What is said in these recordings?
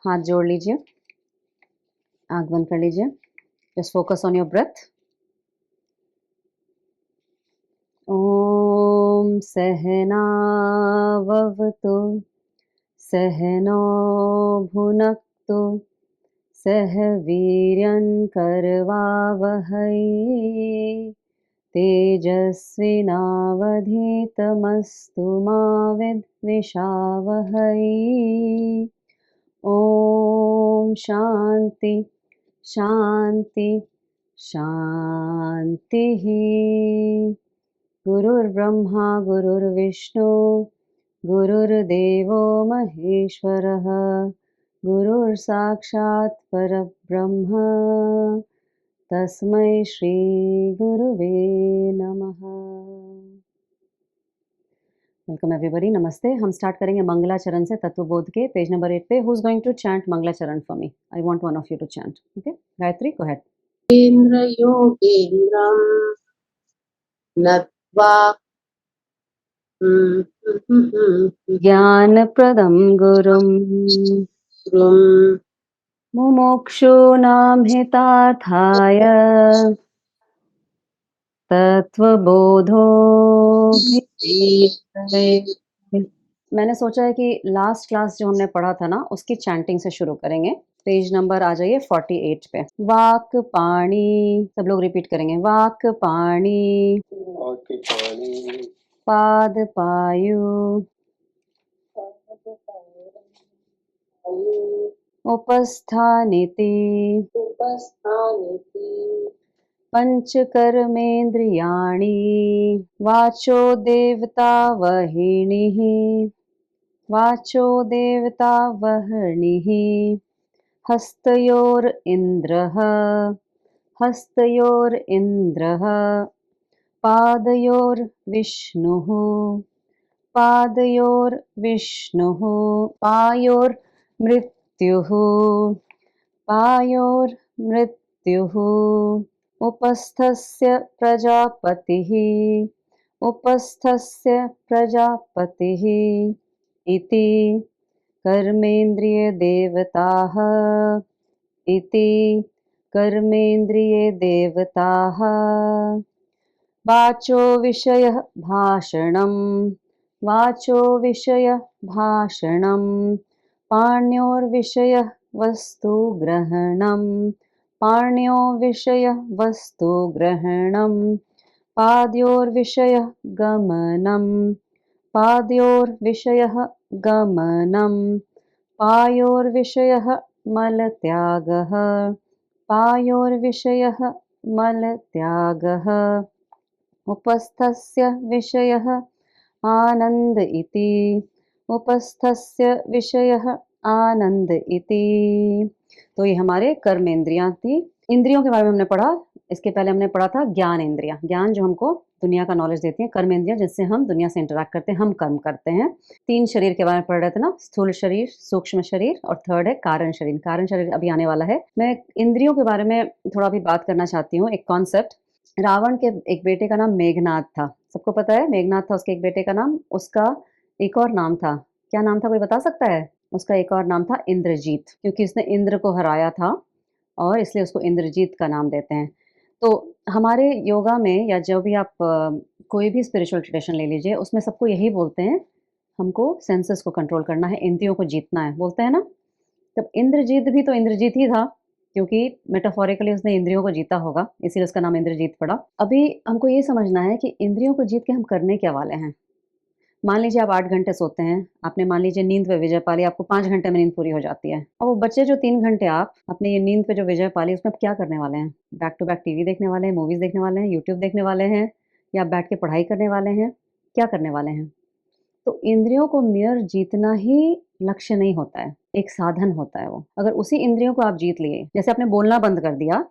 हाथ जोड़ लीजिए, आँख बंद कर लीजिए। Just focus on your breath. ॐ सहनाववतु सहनो भुनक्तु सह वीर्यं करवावहै तेजस्विनावधीतमस्तु मा विद्विषावहै। ॐ शान्ति शान्ति शान्तिः। गुरुर्ब्रह्मा गुरुर्विष्णु गुरुर्देवो महेश्वरः गुरुर्साक्षात् परब्रह्म तस्मै श्री गुरुवे नमः। वेलकम एवरीबॉडी, नमस्ते। हम स्टार्ट करेंगे मंगलाचरण से, तत्वबोध के पेज नंबर 8 पे। Who is going to chant मंगलाचरण for me? I want one of you to chant. Okay Gayatri, go ahead. इंद्र योगेन्द्रं नत्वा ज्ञानप्रदं गुरुं मुमुक्षूणां हितार्थाय तत्वबोधोभिधीयते। मैंने सोचा है कि लास्ट क्लास जो हमने पढ़ा था ना, उसकी चैंटिंग से शुरू करेंगे। पेज नंबर आ जाइए 48 पे। वाक पाणी, सब लोग रिपीट करेंगे। वाक पाणी पाद पायु उपस्थानिति पंचकर्मेन्द्रियाणि वाचो देवता वहिनिः वाचो देवता वह्निः हस्तयोरिन्द्रः पादयोर्विष्णुः पायोर्मृत्युः उपस्थस्य प्रजापतिः इति कर्मेन्द्रिये देवताः वाचो विषयः भाषणं पाण्योर्विषयः वस्तुग्रहणं पादयोर्विषयः गमनं पायोर्विषयः मलत्यागः उपस्थस्य विषयः आनंद इति। तो ये हमारे कर्मेंद्रियां थी। इंद्रियों के बारे में हमने पढ़ा। इसके पहले हमने पढ़ा था ज्ञान इंद्रियां, ज्ञान जो हमको दुनिया का नॉलेज देती है। कर्मेंद्रियां जिससे हम दुनिया से इंटरेक्ट करते हैं, हम कर्म करते हैं। 3 शरीर के बारे में पढ़ रहे थे ना, स्थूल शरीर, सूक्ष्म शरीर और थर्ड है कारण शरीर। कारण शरीर अभी आने वाला है। मैं इंद्रियों के बारे में थोड़ा भी बात करना चाहती हूँ। एक कॉन्सेप्ट, रावण के एक बेटे का नाम मेघनाद था, सबको पता है। मेघनाद था उसके एक बेटे का नाम। उसका एक और नाम था। क्या नाम था, कोई बता सकता है? उसका एक और नाम था इंद्रजीत, क्योंकि उसने इंद्र को हराया था और इसलिए उसको इंद्रजीत का नाम देते हैं। तो हमारे योगा में या जो भी आप कोई भी स्पिरिचुअल ट्रेडिशन ले लीजिए, उसमें सबको यही बोलते हैं, हमको सेंसेस को कंट्रोल करना है, इंद्रियों को जीतना है, बोलते हैं ना। तब इंद्रजीत भी तो इंद्रजीत ही था, क्योंकि मेटाफोरिकली उसने इंद्रियों को जीता होगा, इसीलिए उसका नाम इंद्रजीत पड़ा। अभी हमको ये समझना है कि इंद्रियों को जीत के हम करने क्या वाले हैं। मान लीजिए आप 8 घंटे सोते हैं, आपने मान लीजिए नींद पे विजय पा ली, आपको 5 घंटे में नींद पूरी हो जाती है। और वो बच्चे जो 3 घंटे आप अपने ये नींद पे जो विजय पा ली, उसमें आप क्या करने वाले हैं? बैक टू बैक टीवी देखने वाले हैं, मूवीज़ देखने वाले हैं, यूट्यूब देखने वाले हैं, या बैठ के पढ़ाई करने वाले हैं? क्या करने वाले हैं? तो इंद्रियों को मेयर जीतना ही लक्ष्य नहीं होता है, एक साधन होता है वो। अगर उसी इंद्रियों को आप जीत लिए, जैसे आपने बोलना बंद कर दिया,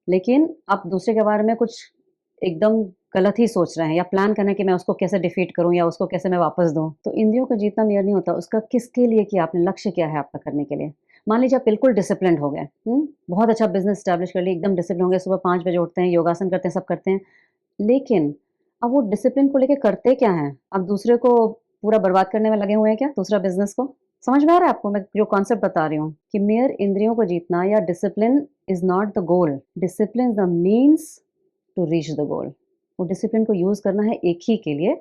लेकिन आप दूसरे के बारे में कुछ एकदम गलत ही सोच रहे हैं या प्लान कर रहे हैं कि मैं उसको कैसे डिफीट करूँ या उसको कैसे मैं वापस दूँ, तो इंद्रियों को जीतना मेयर नहीं होता। उसका किसके लिए किया आपने, लक्ष्य क्या है आपका करने के लिए? मान लीजिए आप बिल्कुल डिसिप्लिन्ड हो गए, बहुत अच्छा बिज़नेस एस्टेब्लिश कर लिया, एकदम डिसिप्लिन हो गए, सुबह 5 बजे उठते हैं, योगासन करते हैं, सब करते हैं। लेकिन अब वो डिसिप्लिन को लेके करते क्या हैं? आप दूसरे को पूरा बर्बाद करने में लगे हुए हैं क्या, दूसरा बिज़नेस को? समझ में आ रहा है आपको मैं जो कॉन्सेप्ट बता रही हूँ कि मेयर इंद्रियों को जीतना या discipline is not the goal, discipline the means to reach the goal. वो डिसिप्लिन को यूज करना है एक ही के लिए,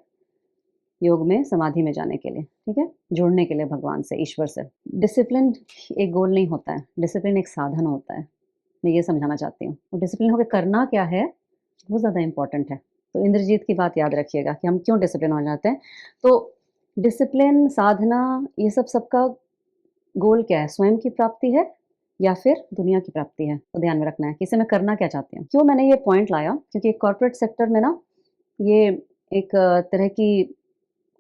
योग में समाधि में जाने के लिए, ठीक है, जुड़ने के लिए भगवान से, ईश्वर से। डिसिप्लिन एक गोल नहीं होता है, डिसिप्लिन एक साधन होता है, मैं ये समझाना चाहती हूँ। और डिसिप्लिन होकर करना क्या है वो ज़्यादा इंपॉर्टेंट है। तो इंद्रजीत की बात याद रखिएगा कि हम क्यों डिसिप्लिन हो जाते हैं। तो डिसिप्लिन, साधना, ये सब सबका गोल क्या है? स्वयं की प्राप्ति है या फिर दुनिया की प्राप्ति है? तो ध्यान में रखना है कि इसे मैं करना क्या चाहती हूँ। क्यों मैंने ये पॉइंट लाया, क्योंकि कॉर्पोरेट सेक्टर में ना ये एक तरह की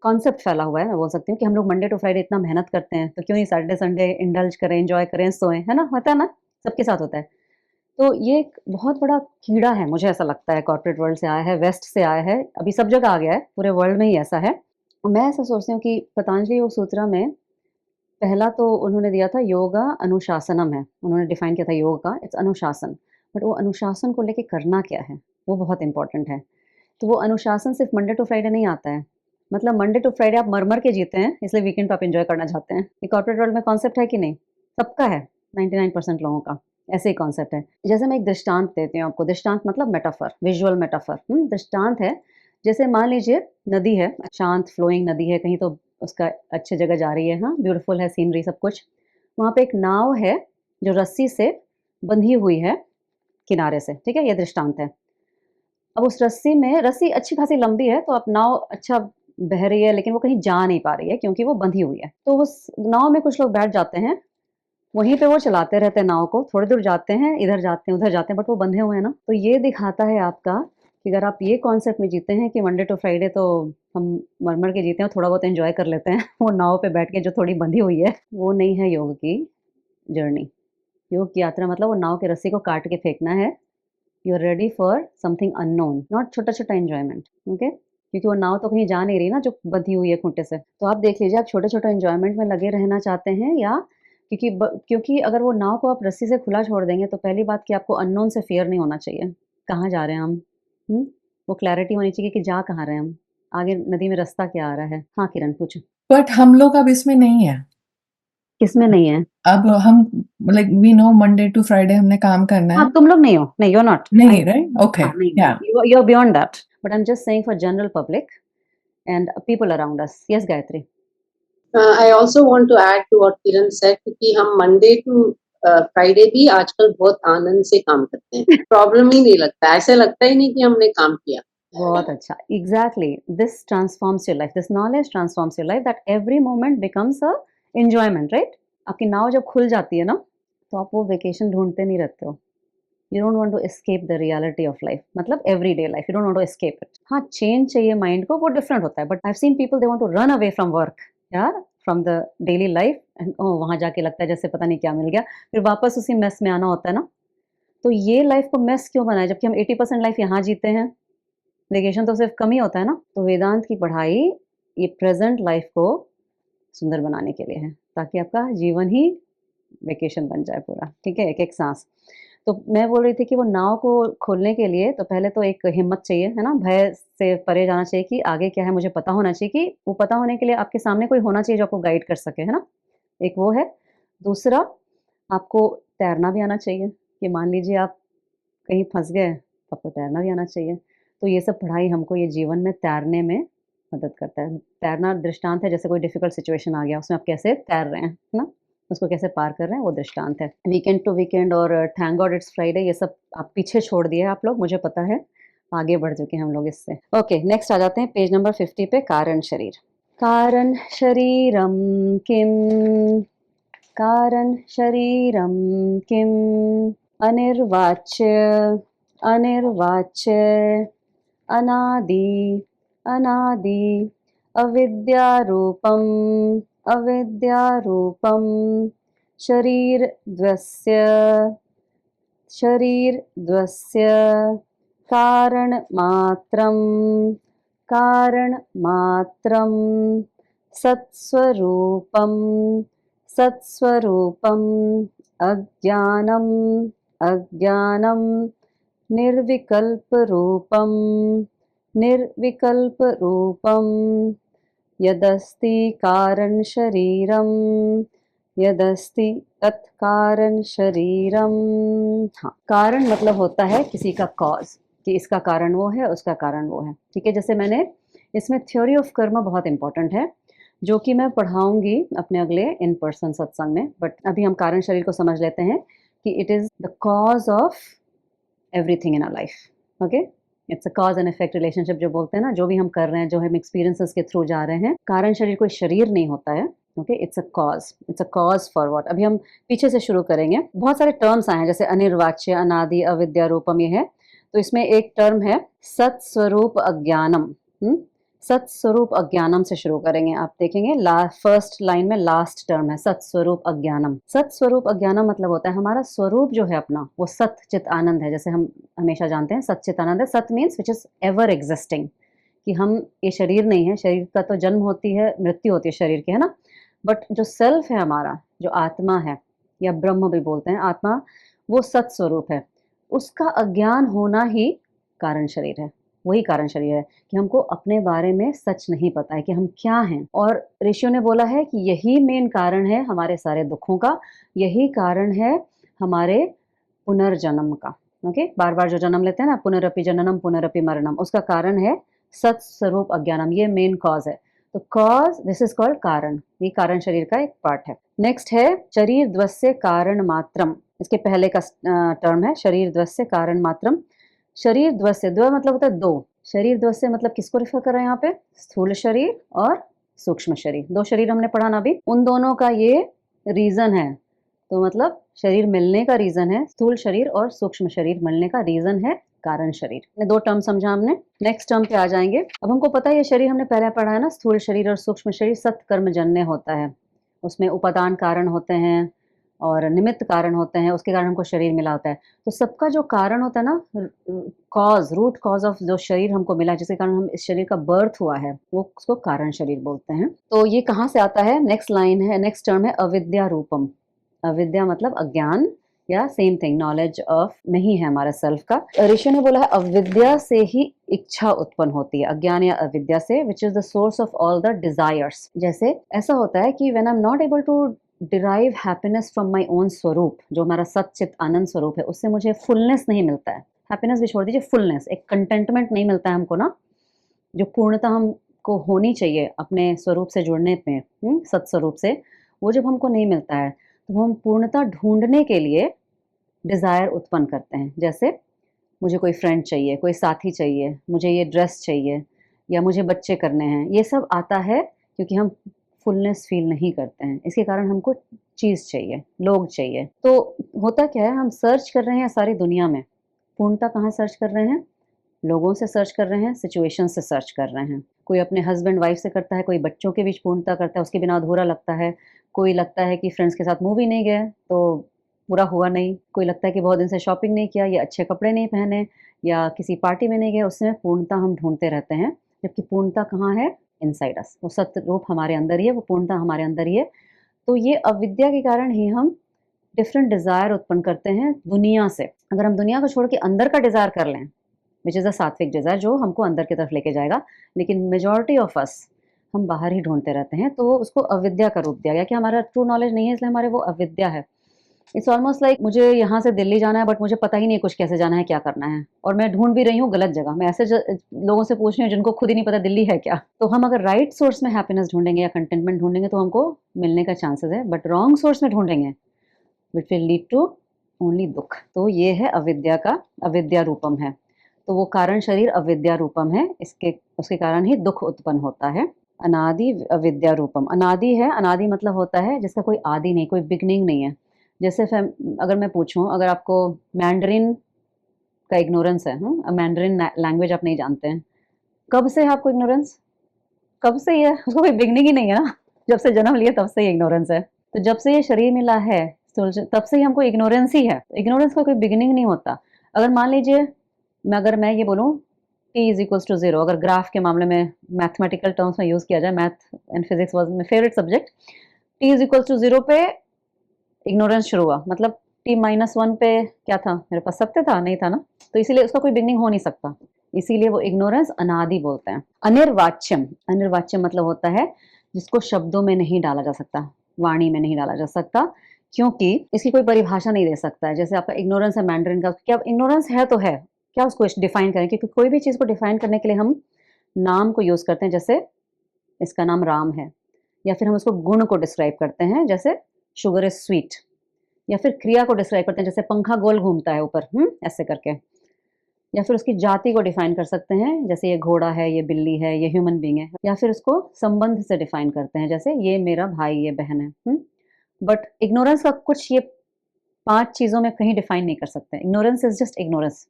कॉन्सेप्ट फैला हुआ है, मैं बोल सकती हूँ कि हम लोग मंडे टू फ्राइडे इतना मेहनत करते हैं तो क्यों नहीं सैटरडे संडे इंडल्ज करें, एंजॉय करें, सोएं, है ना? होता है ना, सबके साथ होता है। तो ये एक बहुत बड़ा कीड़ा है, मुझे ऐसा लगता है, कॉर्पोरेट वर्ल्ड से आया है, वेस्ट से आया है, अभी सब जगह आ गया है, पूरे वर्ल्ड में ही ऐसा है। और मैं ऐसा सोचती हूँ कि पतंजलि योग सूत्रा में पहला तो उन्होंने दिया था योगा अनुशासनम है, उन्होंने डिफाइन किया था योग का, इट्स अनुशासन। बट वो अनुशासन को लेके करना क्या है वो बहुत इंपॉर्टेंट है। तो वो अनुशासन सिर्फ मंडे टू फ्राइडे नहीं आता है, मतलब मंडे टू फ्राइडे आप मर के जीते हैं इसलिए वीकेंड पे आप एंजॉय करना चाहते हैं। ये कॉर्पोरेट वर्ल्ड में कॉन्सेप्ट है कि नहीं? सबका है, 99% लोगों का ऐसे ही कॉन्सेप्ट है। जैसे मैं एक दृष्टांत देती हूँ आपको, दृष्टांत मतलब मेटाफर, विजुअल मेटाफर। दृष्टांत है, जैसे मान लीजिए नदी है, शांत फ्लोइंग नदी है, कहीं तो उसका अच्छी जगह जा रही है, हाँ ब्यूटीफुल है सीनरी सब कुछ। वहाँ पे एक नाव है जो रस्सी से बंधी हुई है किनारे से, ठीक है, ये दृष्टांत है। अब उस रस्सी में, रस्सी अच्छी खासी लंबी है तो अब नाव अच्छा बह रही है लेकिन वो कहीं जा नहीं पा रही है क्योंकि वो बंधी हुई है। तो उस नाव में कुछ लोग बैठ जाते हैं, वहीं पे वो चलाते रहते हैं नाव को, थोड़ी दूर जाते हैं, इधर जाते हैं, उधर जाते हैं, बट वो बंधे हुए हैं ना। तो ये दिखाता है आपका कि अगर आप ये कॉन्सेप्ट में जीते हैं कि मंडे टू फ्राइडे तो हम मर के जीते हैं, थोड़ा बहुत एंजॉय कर लेते हैं वो नाव पे बैठ के जो थोड़ी बंधी हुई है, वो नहीं है योग की जर्नी। योग की यात्रा मतलब वो नाव की रस्सी को काट के फेंकना है। You are ready for something unknown, not छोटा छोटा एंजॉयमेंट, ओके, क्योंकि वो नाव तो कहीं जा नहीं रही ना जो बंधी हुई है खूंटे से। तो आप देख लीजिए, आप छोटे छोटे एंजॉयमेंट में लगे रहना चाहते हैं या क्योंकि अगर वो नाव को आप रस्सी से खुला छोड़ देंगे तो पहली बात कि आपको अननोन से फियर नहीं होना चाहिए, कहाँ जा रहे हैं हम। वो क्लैरिटी होनी चाहिए कि जा कहाँ रहे हैं हम, आगे नदी में रास्ता क्या आ रहा है। हाँ किरण पूछो। बट हम लोग अब इसमें नहीं है। किसमें नहीं है? अब हम like we know Monday to Friday हमने काम करना हाँ है। तुम लोग नहीं हो, नहीं यू आर नॉट, नहीं, राइट? ओके, हाँ नहीं, या you are beyond that, but I am just saying for general public and people around us. Yes, Gayatri. I also want to add to what Kiran said कि हम Monday to Friday भी आजकल बहुत आनंद से काम करते हैं, प्रॉब्लम ही नहीं लगता, ऐसे लगता ही नहीं कि हमने काम किया। बहुत अच्छा, exactly, this transforms your life, this knowledge transforms your life, that every moment becomes a enjoyment, right? आपकी नाव जब खुल जाती है ना तो आप वो वेकेशन ढूंढते नहीं रहते हो। You don't want to escape the reality of life, मतलब everyday life, you don't want to escape it. हाँ चेंज चाहिए माइंड को, वो डिफरेंट होता है, but I have seen people they want to run away from work यार, from the daily life, and ओ वहां जाके लगता है जैसे पता नहीं क्या मिल गया, फिर वापस उसी मेस में आना होता है ना। तो ये लाइफ को मेस क्यों बनाए जबकि हम 80% लाइफ यहाँ जीते हैं, वेकेशन तो सिर्फ कम ही होता है ना। तो वेदांत की पढ़ाई ये प्रेजेंट लाइफ को सुंदर बनाने के लिए है, ताकि आपका जीवन ही वेकेशन बन जाए पूरा, ठीक है, एक एक सांस। तो मैं बोल रही थी कि वो नाव को खोलने के लिए तो पहले तो एक हिम्मत चाहिए, है ना, भय से परे जाना चाहिए कि आगे क्या है मुझे पता होना चाहिए, कि वो पता होने के लिए आपके सामने कोई होना चाहिए जो आपको गाइड कर सके, है ना, एक वो है। दूसरा, आपको तैरना भी आना चाहिए, कि मान लीजिए आप कहीं फंस गए तो आपको तैरना भी आना चाहिए। तो ये सब पढ़ाई हमको ये जीवन में तैरने में मदद करता है। तैरना दृष्टांत है, जैसे कोई डिफिकल्ट सिचुएशन आ गया उसमें आप कैसे तैर रहे हैं, है ना, उसको कैसे पार कर रहे हैं, वो दृष्टांत है। वीकेंड टू वीकेंड और थैंक गॉड इट्स फ्राइडे, ये सब आप पीछे छोड़ दिए आप लोग, मुझे पता है, आगे बढ़ चुके हैं हम लोग इससे। ओके, नेक्स्ट आ जाते हैं पेज नंबर 50 पे, कारण शरीर। कारण शरीरम किम, कारण शरीरम किम, अनिर्वाच्य, अनिर्वाच्य, अनादि, अनादि, अविद्यारूपम, अविद्यारूपम, शरीरद्वस्य, शरीरद्वस्य, कारणमात्रं, कारणमात्रं, सत्स्वरूपं, सत्स्वरूपं, अज्ञानम्, अज्ञानं, निर्विकल्परूपं, निर्विकल्परूपं, यदस्ति कारण शरीरम, यदस्ति तत्कारण शरीरम। हाँ, कारण मतलब होता है किसी का कॉज, कि इसका कारण वो है, उसका कारण वो है। ठीक है, जैसे मैंने इसमें थ्योरी ऑफ कर्म बहुत इंपॉर्टेंट है, जो कि मैं पढ़ाऊंगी अपने अगले इन पर्सन सत्संग में। बट अभी हम कारण शरीर को समझ लेते हैं कि it is the cause of everything in our life. Okay, it's a cause and effect relationship जो बोलते हैं ना, जो भी हम कर रहे हैं, जो हम एक्सपीरियंसेस के थ्रू जा रहे हैं। कारण शरीर कोई शरीर नहीं होता है। Okay, it's a cause for what. अभी हम पीछे से शुरू करेंगे। बहुत सारे टर्म्स आए हैं, जैसे अनिर्वाच्य, अनादि, अविद्या रूपम, ये है। तो इसमें एक टर्म है सत्स्वरूप अज्ञानम। सत्स्वरूप अज्ञानम से शुरू करेंगे। आप देखेंगे फर्स्ट लाइन में लास्ट टर्म है सत्स्वरूप अज्ञानम। सत्स्वरूप अज्ञानम मतलब होता है हमारा स्वरूप जो है अपना, वो सत चित आनंद है। जैसे हम हमेशा जानते हैं सत चित आनंद है। सत means which is ever existing, कि हम ये शरीर नहीं है, शरीर का तो जन्म होती है, मृत्यु होती है शरीर की, है ना। बट जो सेल्फ है हमारा, जो आत्मा है, या ब्रह्म भी बोलते हैं, आत्मा, वो सत स्वरूप है। उसका अज्ञान होना ही कारण शरीर है। वही कारण शरीर है कि हमको अपने बारे में सच नहीं पता है कि हम क्या हैं। और ऋषियों ने बोला है कि यही मेन कारण है हमारे सारे दुखों का, यही कारण है हमारे पुनर्जन्म का। ओके, बार बार जो जन्म लेते हैं ना, पुनरपि जननम पुनरपि मरणम, उसका कारण है सत स्वरूप अज्ञानम। ये मेन कॉज है। तो कॉज, दिस इज कॉल्ड कारण। ये कारण शरीर का एक पार्ट है। नेक्स्ट है शरीर द्वस्य कारण मात्रम। इसके पहले का टर्म है शरीर द्वस्य कारण मात्रम। शरीर द्वस्य, द्व मतलब होता है दो। शरीर द्वस्य मतलब किसको रेफर कर रहे हैं यहाँ पे? स्थूल शरीर और सूक्ष्म शरीर। दो शरीर हमने पढ़ा ना अभी, उन दोनों का ये रीजन है। तो मतलब शरीर मिलने का रीजन है, स्थूल शरीर और सूक्ष्म शरीर मिलने का रीजन है कारण शरीर। दो टर्म समझा हमने। नेक्स्ट टर्म पे आ जाएंगे। अब हमको पता है ये शरीर हमने पहले पढ़ा है ना, स्थूल शरीर और सूक्ष्म शरीर सत्कर्म जन्य होता है। उसमें उपादान कारण होते हैं और निमित्त कारण होते हैं, उसके कारण हमको शरीर मिला होता है। तो सबका जो कारण होता है ना, कॉज, रूट कॉज ऑफ जो शरीर हमको मिला, जिसके कारण हम इस शरीर का बर्थ हुआ है, वो उसको कारण शरीर बोलते हैं। तो ये कहाँ से आता है? नेक्स्ट लाइन है, नेक्स्ट टर्म है अविद्या रूपम। अविद्या मतलब अज्ञान, या सेम थिंग, नॉलेज ऑफ नहीं है हमारा सेल्फ का। ऋषि ने बोला है अविद्या से ही इच्छा उत्पन्न होती है, अज्ञान या अविद्या से, which is the source of all the desires. जैसे ऐसा होता है कि when I am not able to derive happiness from my own स्वरूप, जो हमारा सच्चित आनंद स्वरूप है, उससे मुझे फुलनेस नहीं मिलता है। हैप्पीनेस भी छोड़ दीजिए, फुलनेस, एक कंटेंटमेंट नहीं मिलता है हमको ना, जो पूर्णता हमको होनी चाहिए अपने स्वरूप से जुड़ने में, सत्स्वरूप से, वो जब हमको नहीं मिलता है तो हम पूर्णता ढूंढने के लिए डिज़ायर उत्पन्न करते हैं। जैसे मुझे कोई फ्रेंड चाहिए, कोई साथी चाहिए, मुझे ये ड्रेस चाहिए, या मुझे बच्चे करने हैं। ये सब आता है क्योंकि हम फुलनेस फील नहीं करते हैं। इसके कारण हमको चीज़ चाहिए, लोग चाहिए। तो होता क्या है, हम सर्च कर रहे हैं सारी दुनिया में, पूर्णता कहाँ सर्च कर रहे हैं? लोगों से सर्च कर रहे हैं, सिचुएशन से सर्च कर रहे हैं। कोई अपने हस्बैंड वाइफ से करता है, कोई बच्चों के बीच पूर्णता करता है, उसके बिना अधूरा लगता है। कोई लगता है कि फ्रेंड्स के साथ मूवी नहीं गए तो पूरा हुआ नहीं। कोई लगता है कि बहुत दिन से शॉपिंग नहीं किया, या अच्छे कपड़े नहीं पहने, या किसी पार्टी में नहीं गए, उसमें पूर्णता हम ढूंढते रहते हैं। जबकि पूर्णता कहाँ है? Inside us. वो सत्य रूप हमारे अंदर ही है, वो पूर्णता हमारे अंदर ही है। तो ये अविद्या के कारण ही हम डिफरेंट डिज़ायर उत्पन्न करते हैं दुनिया से। अगर हम दुनिया को छोड़ के अंदर का डिज़ायर कर लें, विच इज़ अ सात्विक डिज़ायर, जो हमको अंदर की तरफ लेके जाएगा, लेकिन मेजॉरिटी ऑफ अस हम बाहर ही ढूंढते रहते हैं, तो उसको अविद्या का रूप दिया गया कि हमारा ट्रू नॉलेज नहीं है, इसलिए हमारे वो अविद्या है। इट्स ऑलमोस्ट लाइक मुझे यहाँ से दिल्ली जाना है, बट मुझे पता ही नहीं कुछ कैसे जाना है, क्या करना है, और मैं ढूंढ भी रही हूँ गलत जगह। मैं ऐसे लोगों से पूछ रही हूँ जिनको खुद ही नहीं पता दिल्ली है क्या। तो हम अगर राइट सोर्स में हैप्पीनेस ढूंढेंगे या कंटेंटमेंट ढूंढेंगे तो हमको मिलने का चांसेस है, बट रॉन्ग सोर्स में ढूंढेंगे which will lead to only दुख। तो ये है अविद्या का, अविद्या रूपम है। तो वो कारण शरीर अविद्या रूपम है, इसके उसके कारण ही दुख उत्पन्न होता है। अनादि अविद्या रूपम, अनादि है, अनादि मतलब होता है जिसका कोई आदि नहीं, कोई बिगनिंग नहीं है। जैसे अगर मैं पूछूं, अगर आपको मैंडरिन का इग्नोरेंस है, मैंडरिन लैंग्वेज आप नहीं जानते हैं, कब से है आपको इग्नोरेंस? कब से ही है? उसको कोई बिगनिंग ही नहीं है ना, जब से जन्म लिया तब से ही इग्नोरेंस है। तो जब से ये शरीर मिला है तब से ही हमको इग्नोरेंस ही है। इग्नोरेंस का कोई बिगिनिंग नहीं होता। अगर मान लीजिए अगर मैं ये बोलूँ t इज इक्वल्स टू 0, अगर ग्राफ के मामले में मैथमेटिकल टर्म्स में यूज किया जाए, math and physics was my favourite subject. t is equals to 0 पे इग्नोरेंस शुरू हुआ, मतलब t-1 पे क्या था? मेरे पास सत्य था? नहीं था ना, तो इसीलिए उसका कोई बिगनिंग हो नहीं सकता। इसीलिए वो इग्नोरेंस अनादि बोलते हैं। अनिर्वाच्यम, अनिर्वाच्यम मतलब होता है जिसको शब्दों में नहीं डाला जा सकता, वाणी में नहीं डाला जा सकता, क्योंकि इसकी कोई परिभाषा नहीं दे सकता है। जैसे आपका इग्नोरेंस है मैंड्रिन का, क्या इग्नोरेंस है तो है, क्या उसको डिफाइन करें, क्योंकि कोई भी चीज़ को डिफाइन करने के लिए हम नाम को यूज़ करते हैं, जैसे इसका नाम राम है, या फिर हम उसको गुण को डिस्क्राइब करते हैं, जैसे शुगर इज स्वीट, या फिर क्रिया को डिस्क्राइब करते हैं, जैसे पंखा गोल घूमता है ऊपर, ऐसे करके, या फिर उसकी जाति को डिफाइन कर सकते हैं, जैसे ये घोड़ा है, ये बिल्ली है, ये ह्यूमन बीइंग है, या फिर उसको संबंध से डिफाइन करते हैं, जैसे ये मेरा भाई, ये बहन है। बट इग्नोरेंस का कुछ ये 5 चीज़ों में कहीं डिफाइन नहीं कर सकते। इग्नोरेंस इज जस्ट इग्नोरेंस,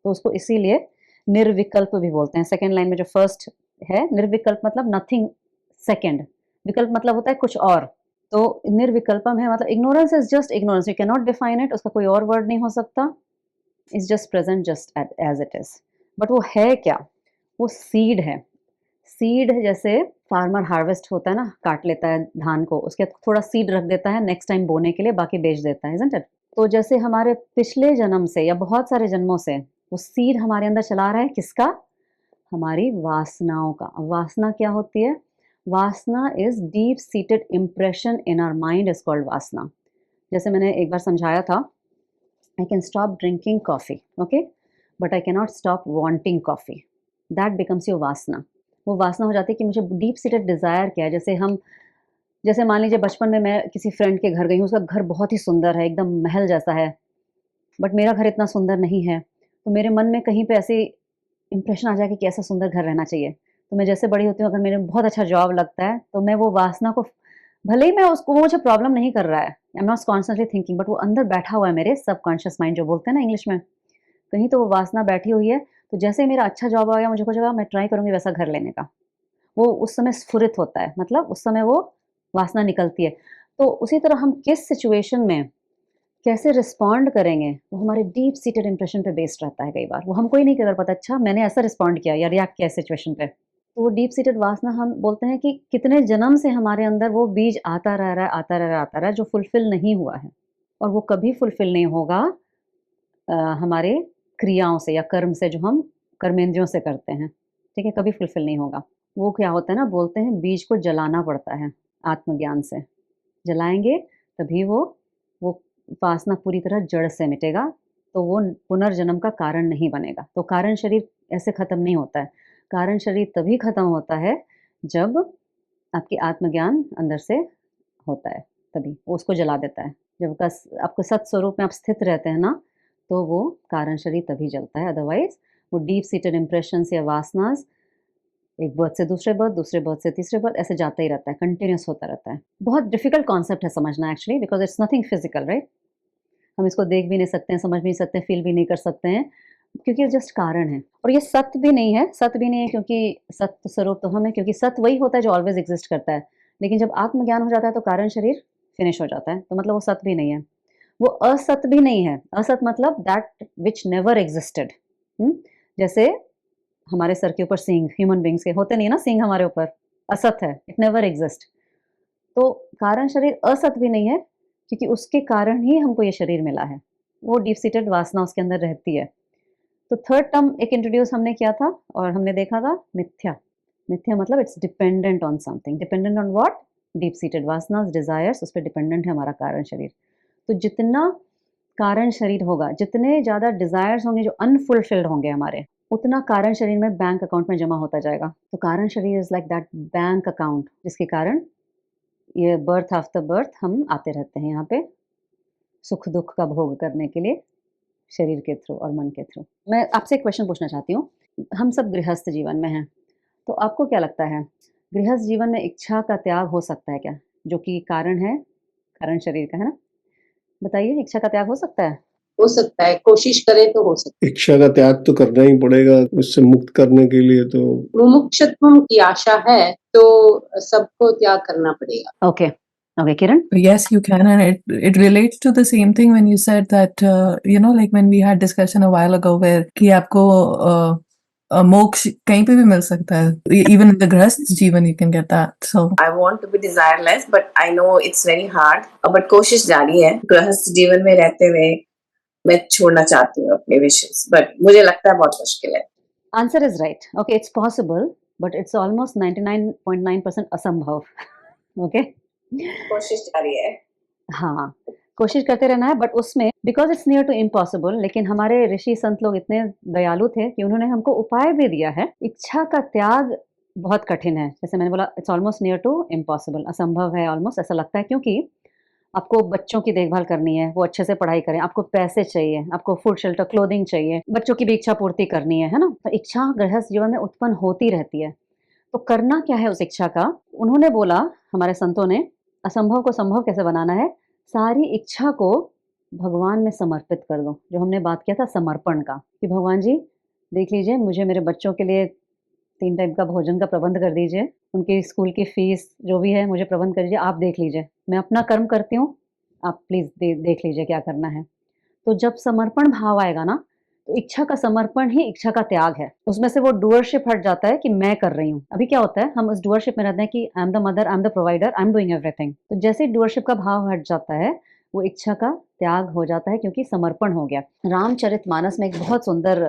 तो उसको इसीलिए निर्विकल्प भी बोलते हैं। सेकेंड लाइन में जो फर्स्ट है, निर्विकल्प मतलब नथिंग सेकेंड, विकल्प मतलब होता है कुछ और, तो निर्विकल्पम है मतलब ignorance is just ignorance, you can not define it, उसका कोई और वर्ड नहीं हो सकता, is just present just as it is. But वो है क्या? वो सीड है। सीड जैसे फार्मर हार्वेस्ट होता है ना, काट लेता है धान को, उसके बाद थोड़ा सीड रख देता है नेक्स्ट टाइम बोने के लिए, बाकी बेच देता है, isn't it? तो जैसे हमारे पिछले जन्म से या बहुत सारे जन्मों से वो सीड हमारे अंदर चला रहा है, किसका? हमारी वासनाओं का। वासना क्या होती है? वासना is deep seated impression in our mind is called वासना। जैसे मैंने एक बार समझाया था, I can stop drinking coffee, okay, but I can not stop wanting coffee, that becomes your वासना। वो वासना हो जाती है कि मुझे डीप सीटेड डिज़ायर क्या है। जैसे मान लीजिए बचपन में मैं किसी फ्रेंड के घर गई हूँ, उसका घर बहुत ही सुंदर है, एकदम महल जैसा है, बट मेरा घर इतना सुंदर नहीं है, तो मेरे मन में कहीं पे ऐसे इंप्रेशन आ जाएगा कि ऐसा सुंदर घर रहना चाहिए। तो मैं जैसे बड़ी होती हूँ, अगर मेरे बहुत अच्छा जॉब लगता है, तो मैं वो वासना को, भले ही मैं उसको, वो मुझे प्रॉब्लम नहीं कर रहा है, आई am not constantly thinking, but वो अंदर बैठा हुआ है मेरे सबकॉन्शियस माइंड जो बोलते हैं ना इंग्लिश में, कहीं तो वो वासना बैठी हुई है। तो जैसे ही मेरा अच्छा जॉब आ गया, मुझे कुछ लगा मैं ट्राई करूँगी वैसा घर लेने का, वो उस समय स्फुरित होता है, मतलब उस समय वो वासना निकलती है। तो उसी तरह हम किस सिचुएशन में कैसे रिस्पॉन्ड करेंगे, वो हमारे डीप सीटेड इंप्रेशन पे बेस्ड रहता है। कई बार वो हमको ही नहीं कर पता, अच्छा मैंने ऐसा रिस्पॉन्ड किया या रिएक्ट किया सिचुएशन पे। तो वो डीप सीटेड वासना, हम बोलते हैं कि कितने जन्म से हमारे अंदर वो बीज आता रह रहा है, आता रह रहा है, आता रहा है, जो फुलफिल नहीं हुआ है, और वो कभी फुलफिल नहीं होगा हमारे क्रियाओं से या कर्म से, जो हम कर्मेंद्रियों से करते हैं, ठीक है, कभी फुलफिल नहीं होगा। वो क्या होता है ना, बोलते हैं बीज को जलाना पड़ता है आत्मज्ञान से, जलाएंगे तभी वो वासना पूरी तरह जड़ से मिटेगा, तो वो पुनर्जन्म का कारण नहीं बनेगा। तो कारण शरीर ऐसे खत्म नहीं होता है, कारण शरीर तभी खत्म होता है जब आपकी आत्मज्ञान अंदर से होता है, तभी वो उसको जला देता है। जब आपको सत स्वरूप में आप स्थित रहते हैं ना, तो वो कारण शरीर तभी जलता है, अदरवाइज वो डीप सीटेड इम्प्रेशंस या वासनास एक बर्थ से दूसरे बर्थ, दूसरे बर्थ से तीसरे बर्थ, ऐसे जाता ही रहता है, कंटिन्यूस होता रहता है। बहुत डिफिकल्ट कॉन्सेप्ट है समझना actually, because it's nothing physical, right? हम इसको देख भी नहीं सकते हैं, समझ भी नहीं सकते हैं, फील भी नहीं कर सकते हैं, क्योंकि ये जस्ट कारण है। और ये सत्य भी नहीं है, सत्य भी नहीं है, क्योंकि सत्य स्वरूप तो हम है, क्योंकि सत्य वही होता है जो ऑलवेज एग्जिस्ट करता है। लेकिन जब आत्मज्ञान हो जाता है तो कारण शरीर फिनिश हो जाता है, तो मतलब वो सत्य भी नहीं है, वो असत्य भी नहीं है। असत्य मतलब दैट विच नेवर एग्जिस्टेड। जैसे हमारे सर के ऊपर सींग, ह्यूमन बींग्स के होते नहीं है ना सींग हमारे ऊपर, असत है, इट नेवर एग्जिस्ट। तो कारण शरीर असत भी नहीं है, क्योंकि उसके कारण ही हमको ये शरीर मिला है, वो डीप सीटेड वासना उसके अंदर रहती है। तो थर्ड टर्म एक इंट्रोड्यूस हमने किया था और हमने देखा था मिथ्या। मिथ्या मतलब it's dependent on something, dependent on what? Deep seated वासनास, desires, उस पर डिपेंडेंट है हमारा कारण शरीर। तो जितना कारण शरीर होगा, जितने ज़्यादा डिजायर्स होंगे जो अनफुलफिल्ड होंगे हमारे, उतना कारण शरीर में बैंक अकाउंट में जमा होता जाएगा। तो कारण शरीर is like that bank account, जिसके कारण ये बर्थ आफ्टर बर्थ हम आते रहते हैं यहाँ पे सुख दुख का भोग करने के लिए, शरीर के थ्रू और मन के थ्रू। मैं आपसे एक क्वेश्चन पूछना चाहती हूँ, हम सब गृहस्थ जीवन में हैं, तो आपको क्या लगता है गृहस्थ जीवन में इच्छा का त्याग हो सकता है क्या, जो कि कारण है, कारण शरीर का है ना? बताइए, इच्छा का त्याग हो सकता है? हो सकता है, कोशिश करें तो हो सकता है। इच्छा का त्याग तो करना ही पड़ेगा उससे मुक्त करने के लिए। तो मुमुक्षुत्व की आशा है तो सबको त्याग करना पड़ेगा। Okay okay, Kiran? Yes, you can, and it relates to the same thing when you said that like when we had discussion a while ago where कि आपको मोक्ष कहीं पे भी मिल सकता है, even in the गृहस्थ जीवन you can get that. So I want to be desireless, but I know it's very hard. But कोशिश जारी है। गृहस्थ जीवन में रहते हुए मैं छोड़ना चाहती हूँ अपने विशेस, but मुझे लगता है बहुत मुश्किल है। Answer is right. Okay, it's possible, but it's almost 99.9% असंभव. ओके. कोशिश जारी है. हाँ, कोशिश करते रहना है, बट उसमें because it's near to impossible, लेकिन हमारे ऋषि संत लोग इतने दयालु थे कि उन्होंने हमको उपाय भी दिया है. इच्छा का त्याग बहुत कठिन है, जैसे मैंने बोला it's almost near to impossible, असंभव है ऑलमोस्ट, ऐसा लगता है, क्योंकि आपको बच्चों की देखभाल करनी है, वो अच्छे से पढ़ाई करें, आपको पैसे चाहिए, आपको फूड शेल्टर क्लोथिंग चाहिए, बच्चों की भी इच्छा पूर्ति करनी है ना. तो इच्छा गृहस्थ जीवन में उत्पन्न होती रहती है. तो करना क्या है उस इच्छा का? उन्होंने बोला, हमारे संतों ने, असंभव को संभव कैसे बनाना है? सारी इच्छा को भगवान में समर्पित कर दो. जो हमने बात किया था समर्पण का, कि भगवान जी देख लीजिए, मुझे मेरे बच्चों के लिए 3 टाइम का भोजन का प्रबंध कर दीजिए, उनकी स्कूल की फीस जो भी है मुझे प्रबंध कर दीजिए, आप देख लीजिए, मैं अपना कर्म करती हूँ, आप प्लीज़ देख लीजिए क्या करना है. तो जब समर्पण भाव आएगा ना, तो इच्छा का समर्पण ही इच्छा का त्याग है. उसमें से वो डूअरशिप हट जाता है कि मैं कर रही हूँ. अभी क्या होता है, हम उस डूअरशिप में रहते हैं कि I am the mother, I am the provider, I am doing everything. तो जैसे डूअरशिप का भाव हट जाता है, वो इच्छा का त्याग हो जाता है, क्योंकि समर्पण हो गया. रामचरितमानस में एक बहुत सुंदर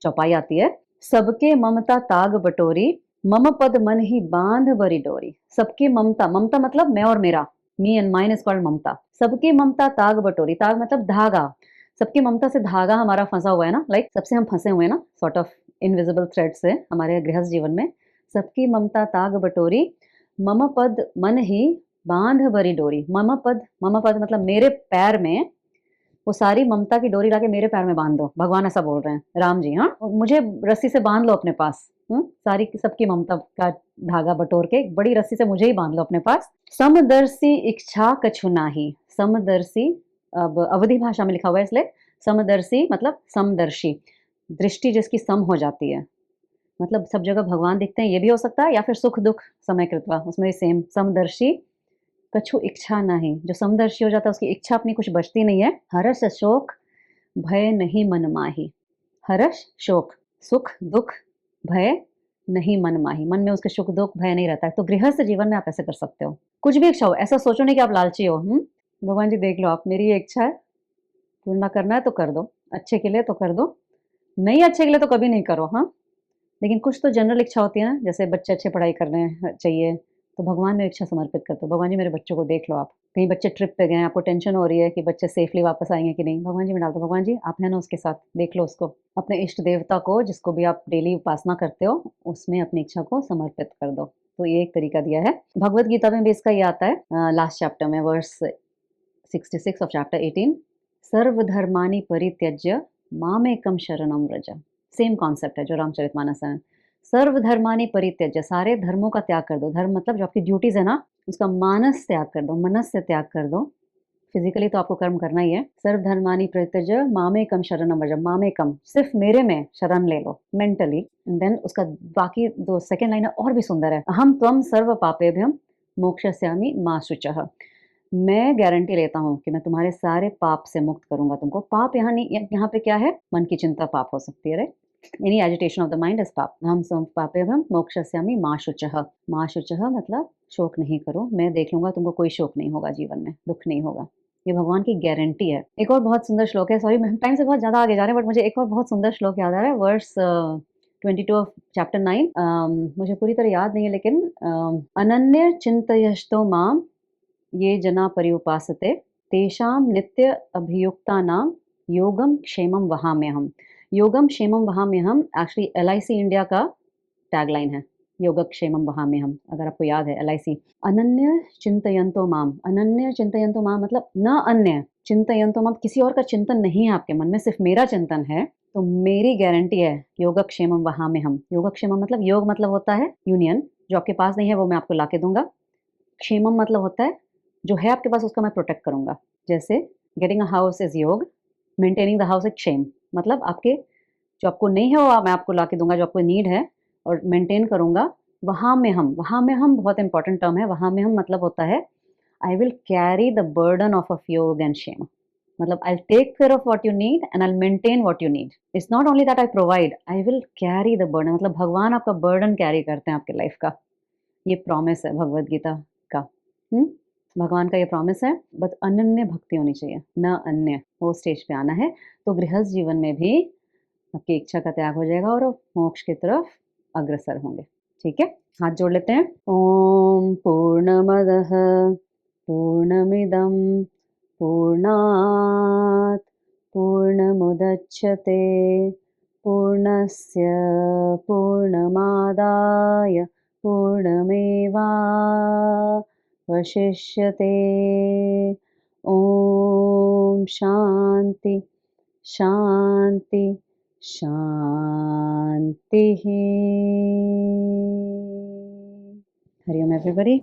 चौपाई आती है, सबके ममता ताग बटोरी, मम पद मन ही बांध बरी डोरी. सबकी ममता, ममता मतलब मैं और मेरा, me and mine is called Mamta. सबकी ममता ताग बटोरी, ताग मतलब धागा, सबकी ममता से धागा हमारा फंसा हुआ है ना, लाइक सबसे हम फंसे हुए हैं ना, सॉर्ट ऑफ इनविजिबल थ्रेड से हमारे गृहस्थ जीवन में. सबकी ममता ताग बटोरी, मम पद मन ही बांध बरी डोरी. मम पद मतलब मेरे पैर में वो सारी ममता की डोरी लाके मेरे पैर में बांध दो. भगवान ऐसा बोल रहे हैं, राम जी. हाँ, मुझे रस्सी से बांध लो अपने पास. सारी सबकी ममता का धागा बटोर के बड़ी रस्सी से मुझे ही बांध लो अपने पास. समदर्शी इच्छा कछु नाही. समदर्शी, अब अवधि भाषा में लिखा हुआ है इसलिए समदर्शी मतलब समदर्शी, दृष्टि जिसकी सम हो जाती है, मतलब सब जगह भगवान दिखते हैं, ये भी हो सकता है, या फिर सुख दुख समय कृत्वा, उसमें भी सेम. समदर्शी कछु इच्छा नहीं. जो समदर्शी हो जाता है उसकी इच्छा अपनी कुछ बचती नहीं है. हर्ष शोक भय नहीं मन माही. हर्ष शोक, सुख दुख भय नहीं मन माही, मन में उसके सुख दुख भय नहीं रहता है. तो गृहस्थ जीवन में आप ऐसे कर सकते हो. कुछ भी इच्छा हो, ऐसा सोचो नहीं कि आप लालची हो. भगवान जी देख लो, आप, मेरी ये इच्छा है, पूर्ण करना है तो कर दो, अच्छे के लिए तो कर दो, नहीं अच्छे के लिए तो कभी नहीं करो. हाँ, लेकिन कुछ तो जनरल इच्छा होती है ना, जैसे बच्चे अच्छे पढ़ाई करने चाहिए, तो भगवान में इच्छा समर्पित कर दो. भगवान जी मेरे बच्चों को देख लो आप, कहीं बच्चे ट्रिप पे गए, आपको टेंशन हो रही है कि बच्चे सेफली वापस आएंगे कि नहीं, भगवान जी में डाल दो. भगवान जी आप है ना उसके साथ, देख लो उसको. अपने इष्ट देवता को, जिसको भी आप डेली उपासना करते हो, उसमें अपनी इच्छा को समर्पित कर दो. तो ये एक तरीका दिया है. भगवत गीता में भी इसका ये आता है, लास्ट चैप्टर में, वर्स 66 ऑफ चैप्टर 18, सर्वधर्मानि परित्यज्य मामेकम शरणम व्रज. सेम कॉन्सेप्ट है जो रामचरितमानस है. सर्वधर्मानि परित्यज्य, सारे धर्मों का त्याग कर दो. धर्म मतलब जो आपकी ड्यूटीज है ना, उसका मानस त्याग कर दो, मनस से त्याग कर दो. फिजिकली तो आपको कर्म करना ही है. सर्वधर्मानि परित्यज्य मामेकम शरणम व्रज. मामेकम सिर्फ मेरे में शरण ले लो मेंटली. एंड देन उसका बाकी दो सेकेंड लाइन और भी सुंदर है, अहम त्वम सर्व पापेभ्यम मोक्षयिष्यामि मा शुचः. मैं गारंटी लेता हूँ कि मैं तुम्हारे सारे पाप से मुक्त करूंगा तुमको. पाप यहाँ पे क्या है, मन की चिंता पाप हो सकती है. Any agitation of the mind is पाप. हम सब पापेभ्यम मोक्षयिष्यामि मा शुचः. मा शुचः मतलब शोक नहीं करो, मैं देख लूंगा, तुमको कोई शोक नहीं होगा, जीवन में दुख नहीं होगा. ये भगवान की गारंटी है. एक और बहुत सुंदर श्लोक है, सॉरी हम टाइम से बहुत ज्यादा आगे जा रहे हैं, बट मुझे एक और बहुत सुंदर श्लोक याद आ रहा है, वर्स 22 ऑफ चैप्टर 9. मुझे पूरी तरह याद नहीं है, लेकिन अनन्य चिंतयस्तो माम ये जना पर्युपासते तेषां नित्य अभियुक्तानां योगम क्षेमम वहाम्यहम. योगम क्षेमम वहाम्यहम एक्चुअली LIC इंडिया का टैगलाइन है, योगक्षेमम वहाम्यहम. अगर आपको याद है, LIC. अनन्य चिंतयन्तो माम. अनन्य चिंतयन्तो माम मतलब न अन्य चिंतयन्तो माम, किसी और का चिंतन नहीं है आपके मन में, सिर्फ मेरा चिंतन है, तो मेरी गारंटी है योगक्षेमम वहाम्यहम. योगक्षेमम मतलब, योग मतलब होता है यूनियन, जो आपके पास नहीं है वो मैं आपको लाके दूंगा. क्षेमम मतलब होता है जो है आपके पास उसका मैं प्रोटेक्ट करूंगा. जैसे गेटिंग अ हाउस इज योग, मेंटेनिंग द हाउस इज क्षेम. मतलब आपके जो आपको नहीं है वो मैं आपको ला के दूंगा, जो आपको नीड है, और मेंटेन करूंगा. वहां में हम बहुत इंपॉर्टेंट टर्म है. वहां में हम मतलब होता है I will carry the burden of a योग एंड शेम. मतलब I take care of what you need and I maintain what you need. It's not only that I provide, I will carry the burden. मतलब भगवान आपका burden carry करते हैं आपके लाइफ का. ये प्रॉमिस है भगवत गीता का. भगवान का ये प्रॉमिस है. बस अनन्य भक्ति होनी चाहिए, न अन्य, वो स्टेज पे आना है. तो गृहस्थ जीवन में भी आपकी इच्छा का त्याग हो जाएगा और आप मोक्ष की तरफ अग्रसर होंगे। ठीक है, हाथ जोड़ लेते हैं। ओम पूर्णमदः पूर्णमिदं पूर्णात् पूर्णमुदच्यते पूर्णस्य पूर्णमादाय पूर्णमेवावशिष्यते। ओम शांति शांति शांति। हरिओम एवरीबॉडी।